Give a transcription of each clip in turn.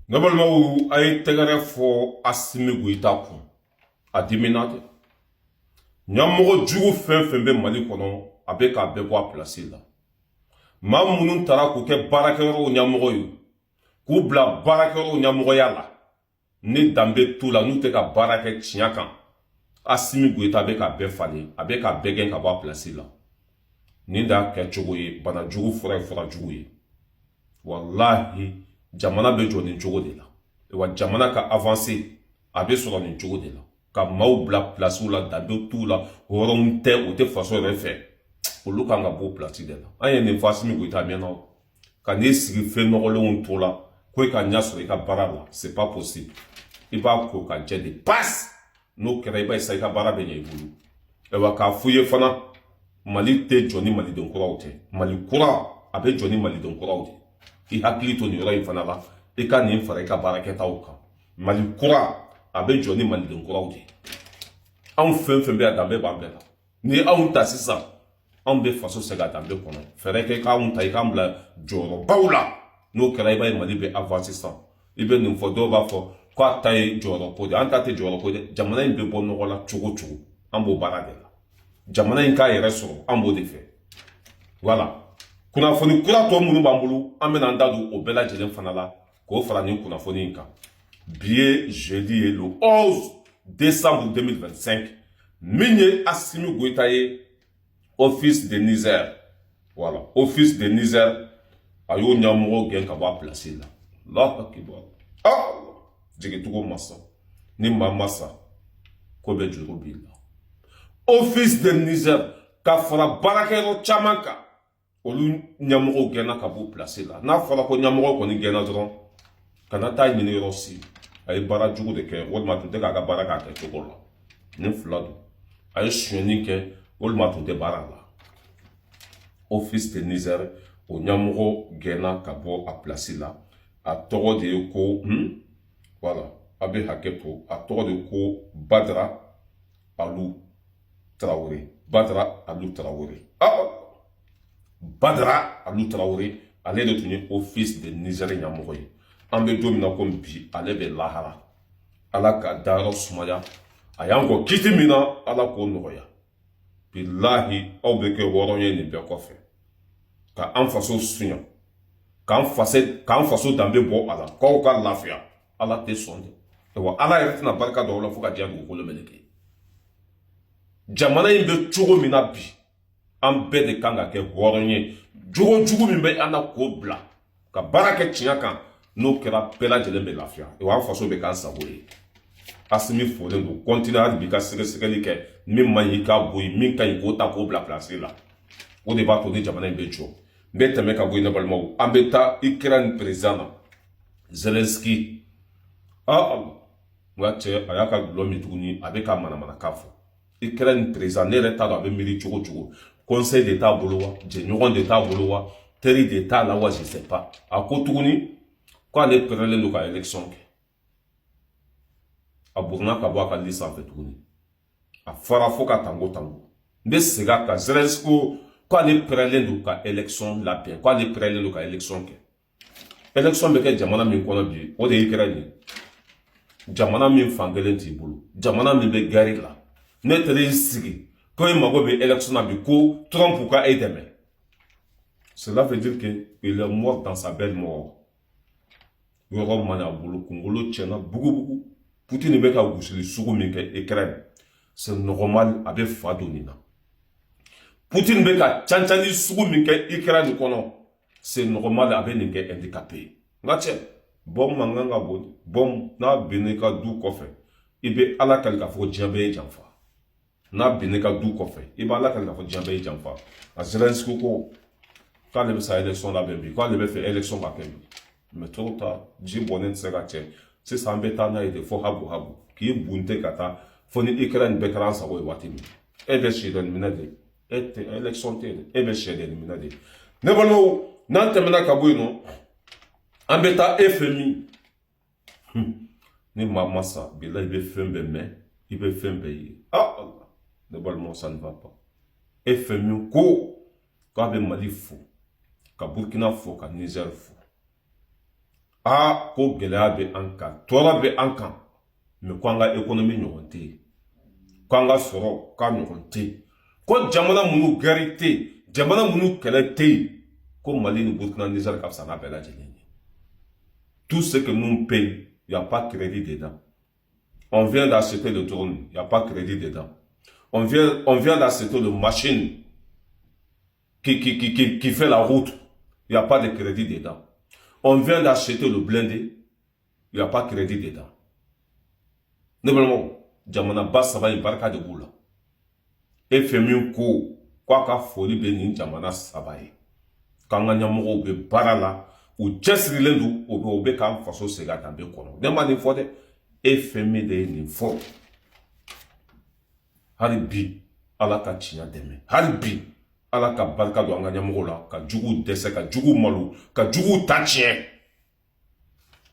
Normalement, a été fo Assimi Goïta kun. A diminate. Nyamoro djougou fembe mali kono avec a bebo a placé là. Mamounun tara ko ke barakero nyamoro yu. Ku bla barakero nyamoro yala. Ni dambe tout la nou te ka barake tiakan. Assimi Goïta avec a befali, avec a begen ka ba placé là. Ni da ke djougou bana djougou fora djougou. Wallahi jamana be joni djogo de la. E wa jamana ka avancer abe soro ni djogo de la. Ka maw bla place ou la dambe tout la horon te ou te façon refaire. O luka nga bo place de la. Anye ne Assimi Goïta bien non. Ka ne sigi fe no le on to la. Ko ka nya so ka barala, c'est pas possible. Il va ko ka jede passe. No kere ba isa ka bara be nya ibulu. E wa ka fuye fana Mali te joni Mali don kura ote. Mali kura abe joni Mali don kura ote. I hakili to ni yɔrɔ in fana la I ka nin fara I ka baarakɛtaw kan Mali kura a bɛ jɔ ni maliden kuraw de anw fɛn fɛn bɛ a danbe b'an bɛɛ la ni anw ta sisan anw bɛ faso segin a danbe kɔnɔ fɛɛrɛ kɛ k'anw ta I k'an bila jɔyɔrɔbaw la n'o kɛra I b'a ye Mali bɛ avancer sisan I bɛ nin fɔ dɔw b'a fɔ k'a ta ye jɔyɔrɔko de an ta tɛ jɔyɔrɔko de jamana in bɛ bɔ nɔgɔ la cogo cogo an b'o baara de la jamana in k'a yɛrɛ sɔrɔ an b'o de fɛ voilà kunnafoni kura tɔ minnu b'an bolo an bɛna an da don o bɛɛ lajɛlen fana la k'o fara nin kunnafoni in kan bi ye jeudi ye le 11 décembre 2025 min ye Assimi Goïta ye office de Niger voilà office de Niger a y'o ɲɛmɔgɔ gɛn ka bɔ a place la Allahu akibar jigitugu masa ni maa masa ko bɛ juru b'i la office de Niger ka fara baarakɛyɔrɔ caman kan olu ɲɛmɔgɔw gɛnna ka b'u place la n'a fɔra ko ɲɛmɔgɔ kɔni gɛnna dɔrɔn kana taa ɲini yɔrɔ si a ye baara jugu de kɛ walima tun tɛ k'a ka baara k'a kɛcogo la nin fila don a ye sonyɛni kɛ walima tun tɛ baara la office de Niger o ɲɛmɔgɔ gɛnna ka bɔ a place la a tɔgɔ de ye ko voilà a bɛ hakɛ to a tɔgɔ de ye ko Badara Alu Traoré Badara Alu Traoré Badara Alu Traoré ale de tun ye office de Niger ɲɛmɔgɔ ye an bɛ don min na komi bi ale bɛ lahara Ala ka dayɔrɔ sumaya a y'an kɔ kiti min na Ala k'o nɔgɔya bilahi aw bɛ kɛ wɔɔrɔn ye nin bɛɛ kɔfɛ ka an faso suɲa k'an faso danbe bɔ a la k'aw ka lafiya Ala tɛ sɔn de wa Ala yɛrɛ tɛna barika dɔw la fo ka diɲɛ dugukolo meleke jamana in bɛ cogo min na bi an bɛɛ de kan ka kɛ hɔrɔn ye jogo jugu min bɛ an na k'o bila ka baara kɛ tiɲɛ kan n'o kɛra bɛɛ lajɛlen bɛ lafiya wa an faso bɛ k'an sago ye Assimi folen don continuer hali bi ka sɛgɛsɛgɛli kɛ min man ɲi k'a bɔ yen min ka ɲi k'o ta k'o bila place la o de b'a to ni jamana in bɛ jɔ n bɛ tɛmɛ ka bɔ yen ne balimaw an bɛ taa Ukraine président na Zelensky nka cɛ a y'a ka dulɔ min tuguni a bɛ ka manamanakan fɔ Ukraine président ne yɛrɛ t'a dɔn a bɛ miiri cogo cogo conseil de t'a bolo wa jɛɲɔgɔn de t'a bolo wa teri de t'a la wa je sais pas a ko tuguni k'ale pɛrɛnlen don ka élection kɛ a buruna ka bɔ a ka liste sanfɛ tuguni a fara fo ka tango tango n bɛ segin a kan Zelensky k'ale pɛrɛnlen don ka élection labɛn k'ale pɛrɛnlen don ka élection kɛ élection bɛ kɛ jamana min kɔnɔ bi o de ye Ukraine ye jamana min fankelen t'i bolo jamana min bɛ guerre la ne taara i sigi ko i mago bɛ élection na bi ko Trump ka e dɛmɛ cela veut dire que il est mort dans sa belle mort yɔrɔ man a bolo kunkolo tiɲɛna bugubugu Poutine bɛ ka gosili sugu min kɛ Ukraine c'est normal a bɛ fa don nin na Poutine bɛ ka cancani sugu min kɛ Ukraine kɔnɔ c'est normal a bɛ nin kɛ handicapé nka cɛ bɔn man kan ka bɔ bɔn n'a binna I ka du kɔfɛ I bɛ Ala kali k'a fɔ diɲɛ bɛɛ ye janfa n'a binna I ka du kɔfɛ I bɛ Ala kali k'a fɔ diɲɛ bɛɛ ye janfa a Zelensky ko k'ale bɛ sa élection labɛn bi k'ale bɛ fɛ élection ka kɛ bi mais trop tard ji bɔnnen tɛ se ka cɛ sisan an bɛ taa n'a ye de fo habu habu k'i bunte ka taa fo ni Ukraine bɛɛ kɛra an sago ye waati min e bɛ sɛdɛni minɛ de e tɛ élection tɛ de e bɛ sɛdɛni minɛ de ne balimaw n'an tɛmɛna ka bɔ yen nɔ an bɛ taa FMI ni maa ma sa bila I bɛ fɛn bɛɛ mɛn I bɛ fɛn bɛɛ ye Allah ne balimaw ça ne va pas FMI ko k'a bɛ Mali fo ka Burkina fo ka Niger fo Ah, ko gɛlɛya bɛ an kan, tɔɔrɔ bɛ an kan, mais ko an ka économie ɲɔgɔn tɛ yen, ko an ka sɔrɔ k'a ɲɔgɔn tɛ yen, ko jamana minnu gɛrɛ tɛ yen, jamana minnu kɛlɛ tɛ yen, ko Mali ni Burkina Niger ka fisa n'a bɛɛ lajɛlen ye. Tout ce que nous payons, il n'y a pas de crédit dedans. On vient d'acheter le drone, il n'y a pas de crédit dedans. On vient d'acheter le machine qui fait la route, il n'y a pas de crédit dedans. On vient d'acheter le blindé, il n'y a pas de crédit dedans. Normalement, jamana ba saba in barka de bula. E femi ko kwa ka foli be ni jamana saba ye. Kanga nyamogo be barala u cɛsirilen do o be k'an faso segi a danbe kɔnɔ. Ne ma nin fɔ dɛ, e femi de ye nin fɔ. Hali bi ala ka tiɲɛ dɛmɛ, hali bi ala ka barika don an ka ɲɛmɔgɔw la, ka jugu dɛsɛ, ka jugu malo, ka jugu ta tiɲɛ.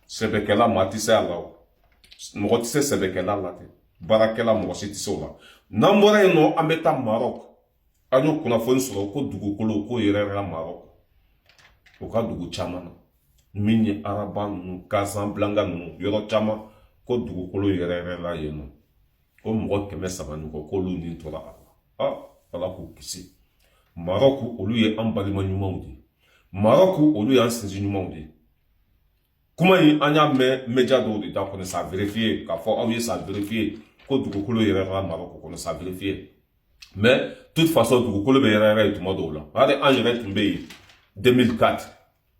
Sɛbɛkɛla maa tɛ se a la o, mɔgɔ tɛ se sɛbɛkɛla la ten, baarakɛla mɔgɔ si tɛ se o la. N'an bɔra yen nɔ an bɛ taa Maroc, an y'o kunnafoni sɔrɔ ko dugukolo ko yɛrɛyɛrɛla Maroc, o ka dugu caman na min ye araba ninnu, Casablanca ninnu, yɔrɔ caman ko dugukolo yɛrɛyɛrɛla yen nɔ, ko mɔgɔ 300 ni kɔ k'olu ni tora a la. Ah, ala k'u kisi. Maroc olu ye an balima ɲumanw de, Maroc olu ye an sinsin ɲumanw de. Kuma in an y'a mɛn média dɔw de da kɔnɔ, ça vérifié k'a fɔ aw ye ça vérifié ko dugukolo yɛrɛyɛrɛla Maroc kɔnɔ, ça vérifié. Mais toute façon dugukolo bɛ yɛrɛyɛrɛ tuma dɔw la. Hali an yɛrɛ tun bɛ yen 2004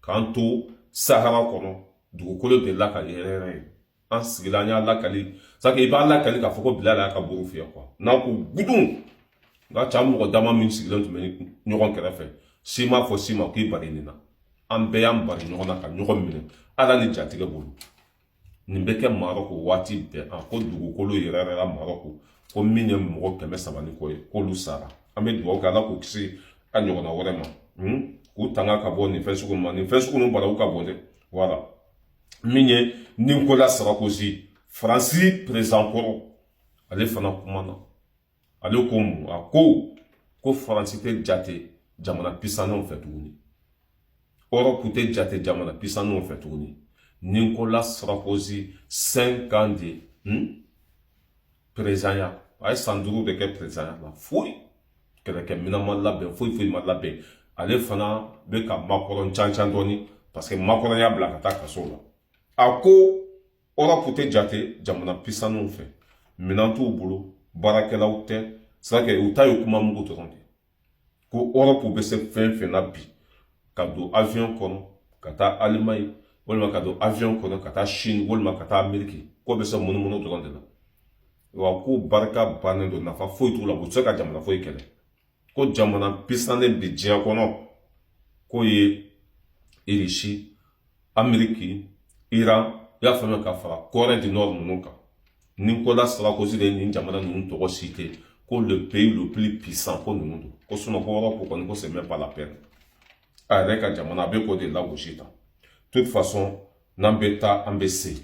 k'an to Sahara kɔnɔ, dugukolo delila ka yɛrɛyɛrɛ yen. An sigila an y'a lakali, c'est que i b'a lakali k'a fɔ ko Bilali y'a ka buru fiyɛ quoi. N'a ko gudun, nka ca mɔgɔ dama min sigilen tun bɛ ɲɔgɔn kɛrɛfɛ, si ma fɔ si ma k'i bari nin na. An bɛɛ y'an bari ɲɔgɔn na ka ɲɔgɔn minɛ, ala ni jatigɛ bolo. Nin bɛ kɛ Maroc waati bɛɛ, ko dugukolo yɛrɛyɛrɛla Maroc, ko min ye mɔgɔ 300 ni kɔ ye, k'olu sara. An bɛ dugawu kɛ ala k'u kisi a ɲɔgɔnna wɛrɛ ma. K'u tanga ka bɔ nin fɛn sugu ma, nin fɛn sugu ninnu balawu ka bon dɛ. Voilà. Min ye Nicolas Sarkozy, Faransi président kɔrɔ, ale fana kumana. Ale ko mun? A ko Faransi tɛ jate jamana pisannenw fɛ tuguni. Europe tɛ jate jamana pisannenw fɛ tuguni. Nicolas Sarkozy 5 ans de président ya. A ye san 5 de kɛ président la. Foyi kɛlɛkɛ minɛn ma labɛn, foyi ma labɛn. Ale fana bɛ ka makɔrɔ can dɔɔni parce que makɔrɔ y'a bila ka taa kaso la. A ko Europe tɛ jate jamana pisannenw fɛ. Minɛn t'u bolo, baarakɛlaw tɛ. C'est que u ta ye kuma mugu dɔrɔn de. Ko Europe bɛ se fɛn fɛn na bi, ka don avion kɔnɔ ka taa Allemagne, walima ka don avion kɔnɔ ka taa Chine, walima ka taa Amérique, ko bɛ se munumunu dɔrɔn de la. Wa ko barika bannen don, nafa foyi t'u la, u tɛ se ka jamana foyi kɛlɛ. Ko jamana pisannen bi diɲɛ kɔnɔ, k'o ye Russie, Amérique, Iran, i y'a faamuya ka fara Corée du Nord ninnu kan. Nicolas Sarkozy de ye nin jamana ninnu tɔgɔ cité, ko le pays le plus puissant ko ninnu don. Ko sinon ko Europe kɔni ko c'est même pas la peine. A yɛrɛ ka jamana a bɛ k'o de lagosi tan. De toute façon n'an bɛ taa an bɛ se.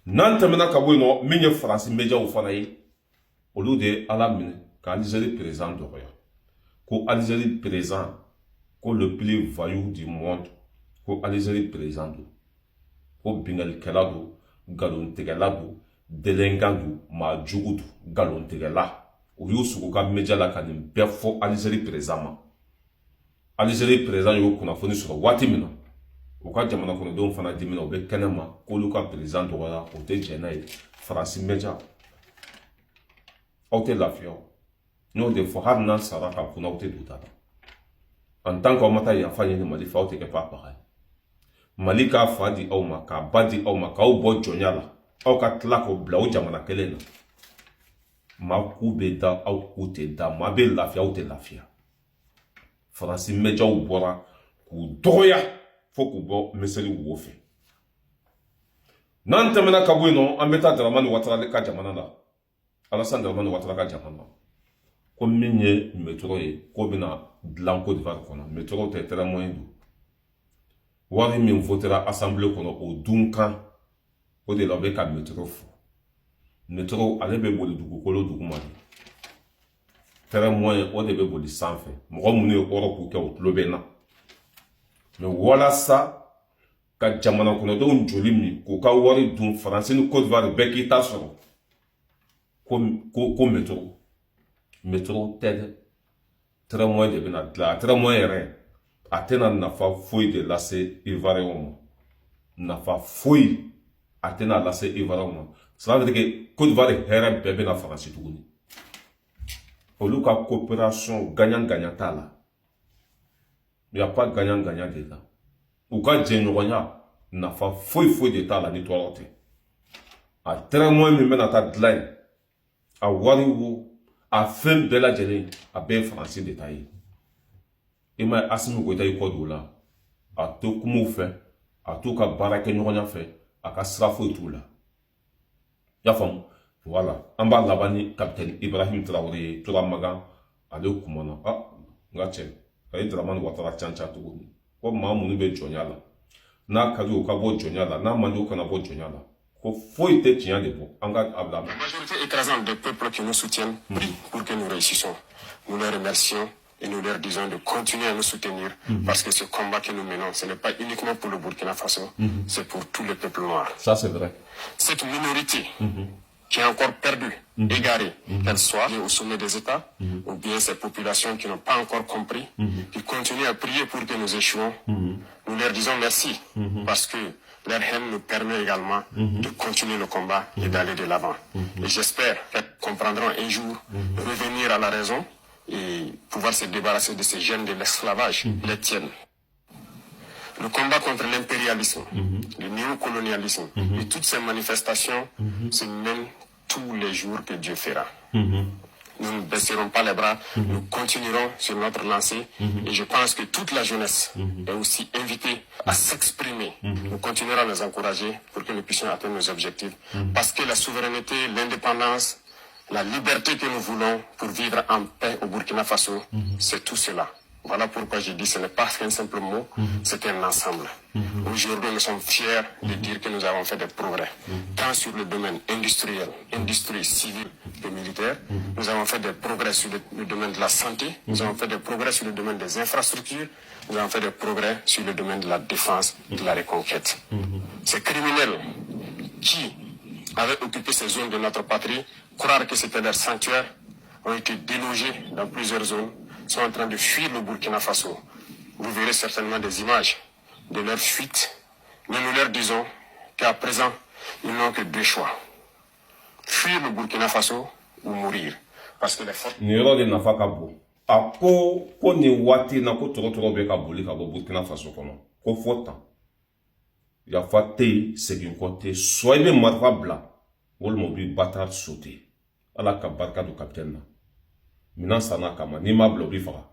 N'an tɛmɛna ka bɔ yen nɔ, min ye Faransi médiaw fana ye, olu de ye ala minɛ ka Algérie président dɔgɔya. Ko Algérie président, ko le plus vaillant du monde, ko Algérie président don. Ko bingalikɛla don, nkalontigɛla don, delinquant don, maa jugu don, nkalontigɛla. U y'u sugu ka média la ka nin bɛɛ fɔ Algérie président ma. Algérie président y'o kunnafoni sɔrɔ waati min na, u ka jamana kɔnɔdenw fana dimina, u bɛ kɛnɛ ma k'olu ka président dɔgɔya, o tɛ jɛn n'a ye. Faransi média, aw tɛ lafiya o. N'o de fɔ hali n'an sara ka kunna, aw tɛ don da la. En tant qu'aw ma taa yafa ɲini Mali fɛ, aw tɛ kɛ pabaga ye. Mali k'a fa di aw ma, k'a ba di aw ma, k'aw bɔ jɔnya la, aw ka tila k'o bila o jamana kelen na. Maa ku bɛ da, aw ku tɛ da, maa bɛ lafiya, aw tɛ lafiya. Faransi médiaw bɔra k'u dɔgɔya fo k'u bɔ miseli wo fɛ. N'an tɛmɛna ka bɔ yen nɔ, an bɛ taa Dramani Ouattara ka jamana la. Alassane Dramani Ouattara ka jamana la. Ko min ye métro ye, k'o bɛna dilan Côte d'Ivoire kɔnɔ. Métro tɛ très moyen don. Wari min votera assemblée kɔnɔ o dunkan, o de la u bɛ ka métro fɔ. Métro ale bɛ boli dugukolo duguma de. Très moyen o de bɛ boli sanfɛ. Mɔgɔ minnu ye Europe kɛ o tulo bɛ na. Mais walasa ka jamana kɔnɔdenw joli min k'u ka wari dun faransi ni Côte d'Ivoire bɛɛ k'i ta sɔrɔ ko métro tɛ dɛ tramway de bɛna dilan a tramway yɛrɛ a tɛna nafa foyi de lase ivoiriyɛnw ma nafa foyi a tɛna lase ivoiriyɛnw ma ça veut dire que Côte d'Ivoire hɛrɛ bɛɛ bɛna faransi tuguni olu ka coopération gagnant-gagnant t'a la il y a pas gagnant-gagnant de là u ka jɛɲɔgɔnya nafa foyi de t'a la ni tɔɔrɔ tɛ a tramway min bɛna taa dilan yen a wari wo a fɛn bɛɛ lajɛlen a bɛɛ ye faransi de ta ye i ma ye Asimi Goyita i kɔ don o la a to kumaw fɛ a t'u ka baara kɛ ɲɔgɔnya fɛ a ka sira foyi t'u la y'a faamu voilà an b'a laban ni capitaine Ibrahim Traoré ye Turamagan ale kumana n ka cɛ a ye Dramani Ouattara canca tuguni ko maa minnu bɛ jɔnya la n'a ka di u ka bɔ jɔnya la n'a man di u kana bɔ jɔnya la ko foyi tɛ tiɲɛ de bɔ an ka a bila. La majorité écrasante des peuples qui nous soutiennent prie pour que nous réussissons. Nous les remercions et nous leur disons de continuer à nous soutenir parce que ce combat que nous menons, ce n'est pas uniquement pour le Burkina Faso, c'est pour tous les peuples noirs. Ça, c'est vrai. Cette minorité qui est encore perdue, égarée, qu'elle soit au sommet des États, ou bien ces populations qui n'ont pas encore compris, qui continuent à prier pour que nous échouons, nous leur disons merci parce que leur haine nous permet également de continuer le combat et d'aller de l'avant. Et j'espère qu'elles comprendront un jour revenir à la raison et pouvoir se débarrasser de ces gènes de l'esclavage, les tiennent. Le combat contre l'impérialisme, le néocolonialisme et toutes ces manifestations se mènent tous les jours que Dieu fera. Nous ne baisserons pas les bras, nous continuerons sur notre lancée et je pense que toute la jeunesse est aussi invitée à s'exprimer. Nous continuerons à les encourager pour que nous puissions atteindre nos objectifs parce que la souveraineté, l'indépendance, la liberté que nous voulons pour vivre en paix au Burkina Faso, c'est tout cela. Voilà pourquoi je dis que ce n'est pas qu'un simple mot, c'est un ensemble. Aujourd'hui, nous sommes fiers de dire que nous avons fait des progrès, tant sur le domaine industriel, industrie civile et militaire. Nous avons fait des progrès sur le domaine de la santé, nous avons fait des progrès sur le domaine des infrastructures, nous avons fait des progrès sur le domaine de la défense et de la reconquête. Ces criminels qui avaient occupé ces zones de notre patrie, croire que c'était leur sanctuaire, ont été délogés dans plusieurs zones, sont en train de fuir le Burkina Faso. Vous verrez certainement des images de leur fuite, mais nous leur disons qu'à présent, ils n'ont que deux choix. Fuir le Burkina Faso ou mourir. Parce que les forces... Niro de nafa ka bon. A ko ni wati na ko toro be ka boli ka bo Burkina Faso kono. Ko fota. Ya fate segin kote soit be marfa bla. Wol mo bi batar sauter. Ala ka barka do capitaine na. Minan sana kama ni ma blobi fara.